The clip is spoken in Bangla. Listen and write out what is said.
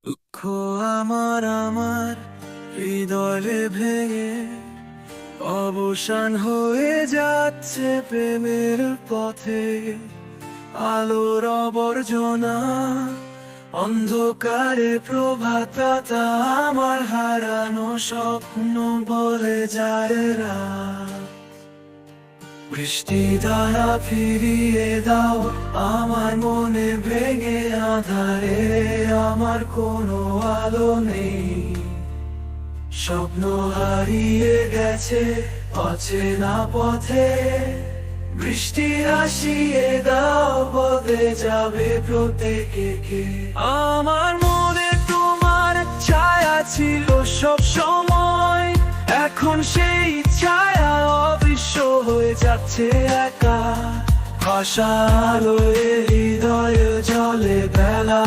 দুঃখ আমার হৃদয়ে ভেঙে অবসান হয়ে যাচ্ছে প্রেমের পথে। আলোর অবর্জনা অন্ধকারে প্রভাতটা আমার হারানো স্বপ্ন বলে যায় রাত। বৃষ্টি দ্বারা ফিরিয়ে দাও আমার মনে, ভেঙে আধারে আমার কোনো আলো নেই। স্বপ্ন হারিয়ে গেছে অচেনা পথে, বৃষ্টি আসিয়ে দাও বদলে যাবে প্রত্যেকে। আমার মনে তোমার ছায়া ছিল সব সময়, এখন সেই ছায়া অদৃশ্য হয়ে যাচ্ছে একা। ভাষার হৃদয়ে জলে বেলা